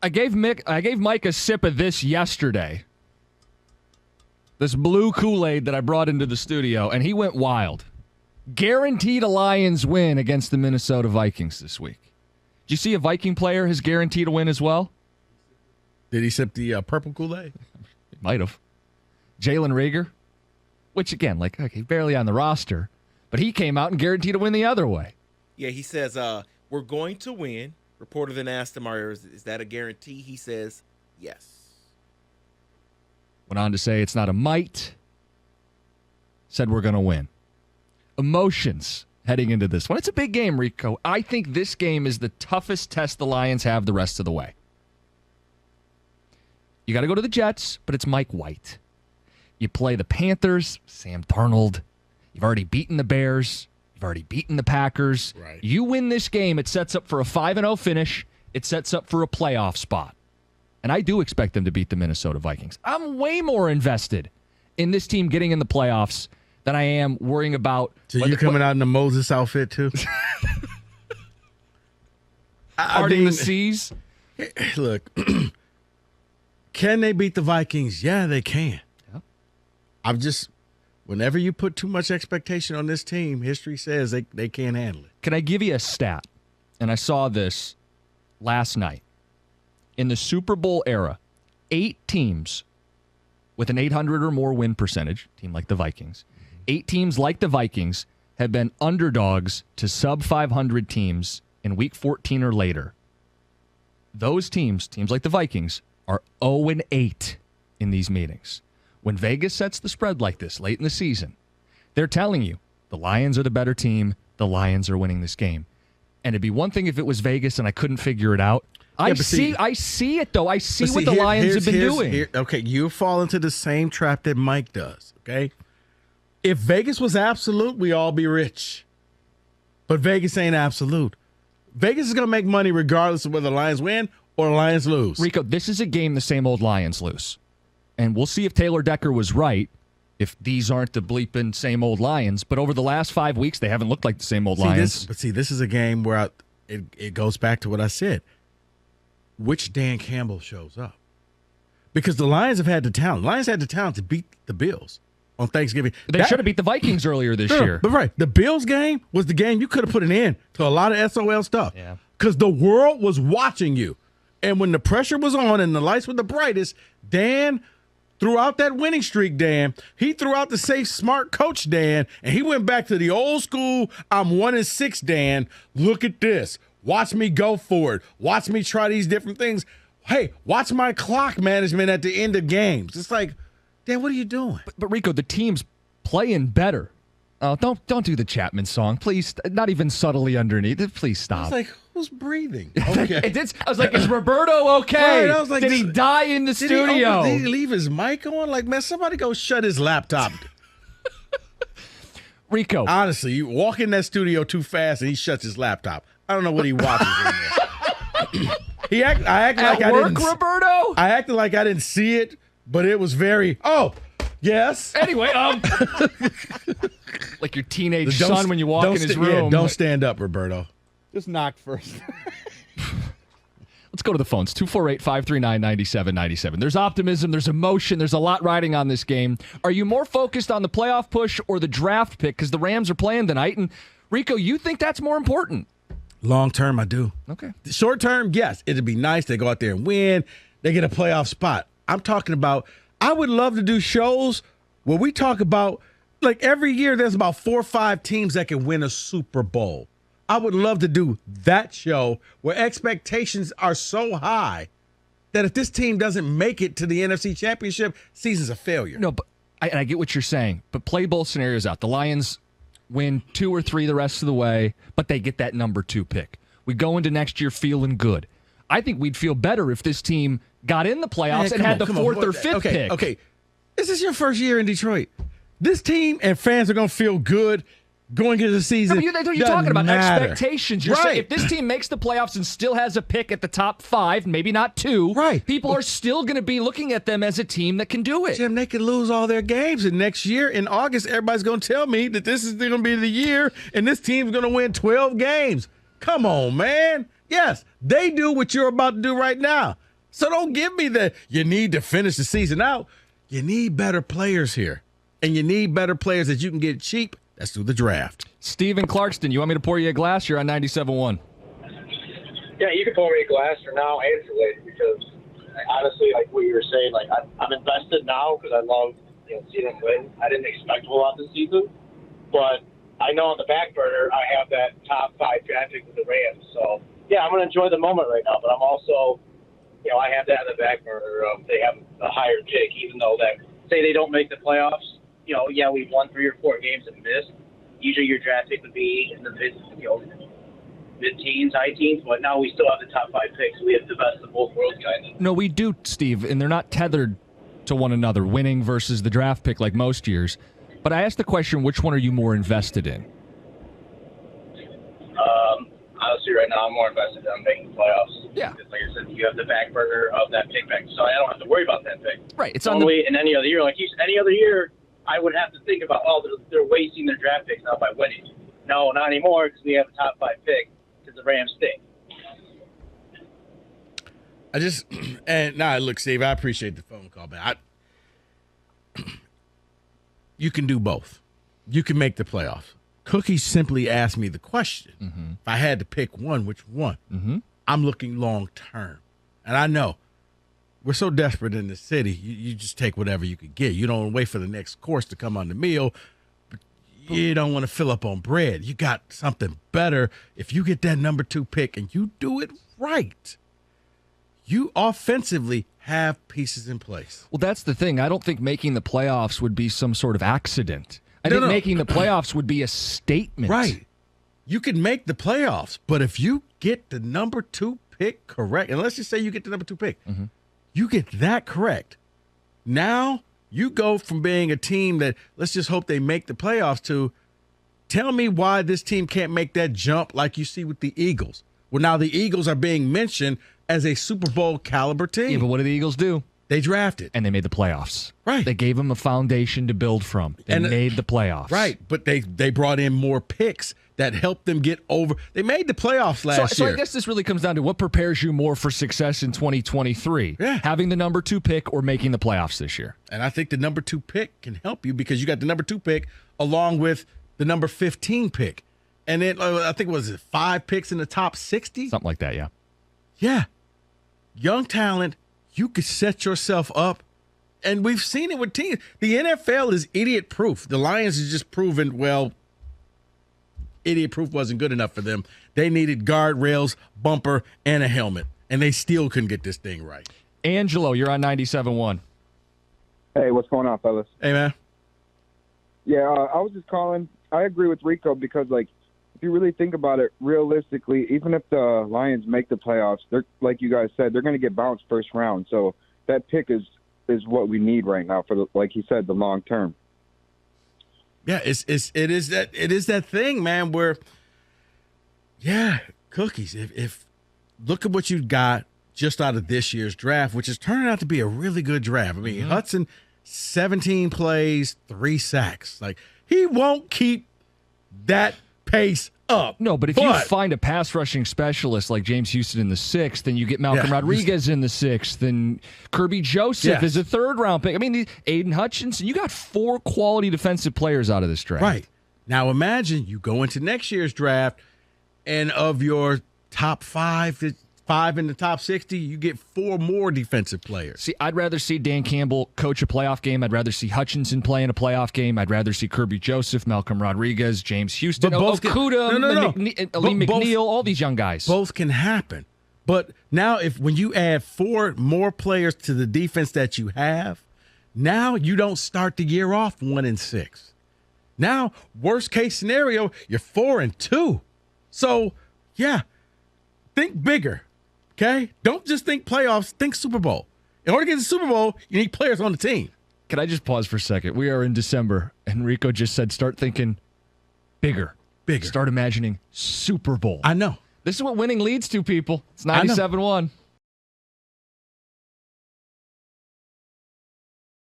I gave Mike a sip of this yesterday. This blue Kool-Aid that I brought into the studio, and he went wild. Guaranteed a Lions win against the Minnesota Vikings this week. Did you see a Viking player has guaranteed a win as well? Did he sip the purple Kool-Aid? He might have. Jalen Reagor, which again, okay, barely on the roster, but he came out and guaranteed a win the other way. Yeah, he says, we're going to win. Reporter then asked him, is that a guarantee? He says, yes. Went on to say it's not a might. Said we're going to win. Emotions heading into this one. It's a big game, Rico. I think this game is the toughest test the Lions have the rest of the way. You got to go to the Jets, but it's Mike White. You play the Panthers, Sam Darnold. You've already beaten the Bears. You've already beaten the Packers. Right. You win this game, it sets up for a 5-0 finish. It sets up for a playoff spot. And I do expect them to beat the Minnesota Vikings. I'm way more invested in this team getting in the playoffs than I am worrying about. So you coming out in the Moses outfit too? Parting the seas? Look, can they beat the Vikings? Yeah, they can. Yeah. Whenever you put too much expectation on this team, history says they can't handle it. Can I give you a stat? And I saw this last night. In the Super Bowl era, 8 teams with an 800 or more win percentage, team like the Vikings, 8 teams like the Vikings have been underdogs to sub-500 teams in Week 14 or later. Those teams like the Vikings, are 0-8 in these meetings. When Vegas sets the spread like this late in the season, they're telling you the Lions are the better team, the Lions are winning this game. And it'd be one thing if it was Vegas and I couldn't figure it out. I see it, though. I see what the Lions have been doing. Okay, you fall into the same trap that Mike does, okay? If Vegas was absolute, we all be rich. But Vegas ain't absolute. Vegas is going to make money regardless of whether the Lions win or the Lions lose. Rico, this is a game the same old Lions lose. And we'll see if Taylor Decker was right, if these aren't the bleeping same old Lions. But over the last 5 weeks, they haven't looked like the same old Lions. This is a game where it goes back to what I said. Which Dan Campbell shows up? Because the Lions have had the talent. Lions had the talent to beat the Bills on Thanksgiving. They should have beat the Vikings earlier this year. But right, the Bills game was the game you could have put an end to a lot of SOL stuff. Yeah. Because the world was watching you. And when the pressure was on and the lights were the brightest, Dan threw out that winning streak, Dan. He threw out the safe, smart coach, Dan, and he went back to the old school, I'm 1-6, Dan. Look at this. Watch me go for it. Watch me try these different things. Hey, watch my clock management at the end of games. It's like, Dan, what are you doing? But Rico, the team's playing better. Oh, don't do the Chapman song, please. Not even subtly underneath. Please stop. It's like, who's breathing? Okay. I was like, is Roberto okay? Right, I was like, did he die in the studio? Did he leave his mic on? Like, man, somebody go shut his laptop. Rico. Honestly, you walk in that studio too fast and he shuts his laptop. I don't know what he watches in there. I acted like I didn't. Roberto? I acted like I didn't see it, but it was very. Oh, yes. Anyway, like your teenage son when you walk in his room. Yeah, don't stand up, Roberto. Just knock first. Let's go to the phones. 248-539-9797. There's optimism. There's emotion. There's a lot riding on this game. Are you more focused on the playoff push or the draft pick? Because the Rams are playing tonight. And, Rico, you think that's more important? Long term, I do. Okay. Short term, yes. It'd be nice. They go out there and win. They get a playoff spot. I'm talking about, I would love to do shows where we talk about, like every year there's about 4 or 5 teams that can win a Super Bowl. I would love to do that show where expectations are so high that if this team doesn't make it to the NFC Championship, season's a failure. No, but I get what you're saying, but play both scenarios out. The Lions win 2 or 3 the rest of the way, but they get that number 2 pick. We go into next year feeling good. I think we'd feel better if this team got in the playoffs and had the 4th or 5th pick. Okay, this is your first year in Detroit. This team and fans are going to feel good going into the season. No, you're talking about expectations. You're right. saying if this team makes the playoffs and still has a pick at the top 5, maybe not 2, right. People are still going to be looking at them as a team that can do it. Jim, they could lose all their games, and next year in August, everybody's going to tell me that this is going to be the year, and this team's going to win 12 games. Come on, man. Yes, they do what you're about to do right now. So don't give me the you need to finish the season out. You need better players here. And you need better players that you can get cheap. That's through the draft. Steve in Clarkston, you want me to pour you a glass? You're on 97.1. Yeah, you can pour me a glass for now and for later because honestly, like what you were saying, like I'm invested now because I love seeing them win. I didn't expect a whole lot this season, but I know on the back burner I have that top 5 draft pick with the Rams. So yeah, I'm gonna enjoy the moment right now, but I'm also, I have that in the back burner. They have a higher pick, even though that say they don't make the playoffs. Yeah, we've won 3 or 4 games and missed. Usually your draft pick would be in the mid-teens, high teens, but now we still have the top 5 picks. We have the best of both worlds, kind of. No, we do, Steve, and they're not tethered to one another, winning versus the draft pick like most years. But I asked the question, which one are you more invested in? Honestly, right now I'm more invested in making the playoffs. Yeah. Because, like I said, you have the back burner of that pick back, so I don't have to worry about that pick. Right. It's only in any other year. Like any other year, I would have to think about, they're wasting their draft picks now by winning. No, not anymore because we have a top 5 pick because the Rams stink. Look, Steve, I appreciate the phone call, man. You can do both. You can make the playoffs. Cookie simply asked me the question. Mm-hmm. If I had to pick one, which one? Mm-hmm. I'm looking long term. And I know we're so desperate in the city, you just take whatever you can get. You don't wait for the next course to come on the meal. But you don't want to fill up on bread. You got something better. If you get that number 2 pick and you do it right, you offensively have pieces in place. Well, that's the thing. I don't think making the playoffs would be some sort of accident. I think making the playoffs would be a statement. Right. You can make the playoffs, but if you get the number 2 pick correct, and let's just say you get the number 2 pick, mm-hmm. you get that correct. Now you go from being a team that let's just hope they make the playoffs to tell me why this team can't make that jump like you see with the Eagles. Well, now the Eagles are being mentioned as a Super Bowl caliber team. Yeah, but what did the Eagles do? They drafted. And they made the playoffs. Right. They gave them a foundation to build from. They made the playoffs. Right. But they brought in more picks that helped them get over. They made the playoffs last year. So I guess this really comes down to what prepares you more for success in 2023. Yeah. Having the number 2 pick or making the playoffs this year. And I think the number 2 pick can help you because you got the number 2 pick along with the number 15 pick. And then I think, was it 5 picks in the top 60? Something like that, yeah. Yeah. Young talent, you could set yourself up. And we've seen it with teams. The NFL is idiot-proof. The Lions has just proven, idiot-proof wasn't good enough for them. They needed guardrails, bumper, and a helmet. And they still couldn't get this thing right. Angelo, you're on 97.1. Hey, what's going on, fellas? Hey, man. Yeah, I was just calling. I agree with Rico because, if you really think about it realistically, even if the Lions make the playoffs, they're, like you guys said, they're going to get bounced first round. So that pick is what we need right now for like you said, the long term. Yeah, it is that thing, man, where cookies. If look at what you got just out of this year's draft, which is turning out to be a really good draft. I mean, Hudson, 17 plays, 3 sacks. Like, he won't keep that pace up. No, but if you find a pass rushing specialist like James Houston in the 6th, then you get Malcolm Rodriguez in the 6th, then Kirby Joseph is a 3rd-round pick. I mean, Aiden Hutchinson, you got 4 quality defensive players out of this draft. Right. Now imagine you go into next year's draft, and of your top 5 in the top 60, you get 4 more defensive players. See, I'd rather see Dan Campbell coach a playoff game. I'd rather see Hutchinson play in a playoff game. I'd rather see Kirby Joseph, Malcolm Rodriguez, James Houston, Okuda, Lee McNeil, all these young guys. Both can happen. But now when you add 4 more players to the defense that you have, now you don't start the year off 1-6. Now, worst case scenario, you're 4-2. So, think bigger. Okay? Don't just think playoffs, think Super Bowl. In order to get to the Super Bowl, you need players on the team. Can I just pause for a second? We are in December, and Rico just said start thinking bigger. Start imagining Super Bowl. I know. This is what winning leads to, people. It's 97.1.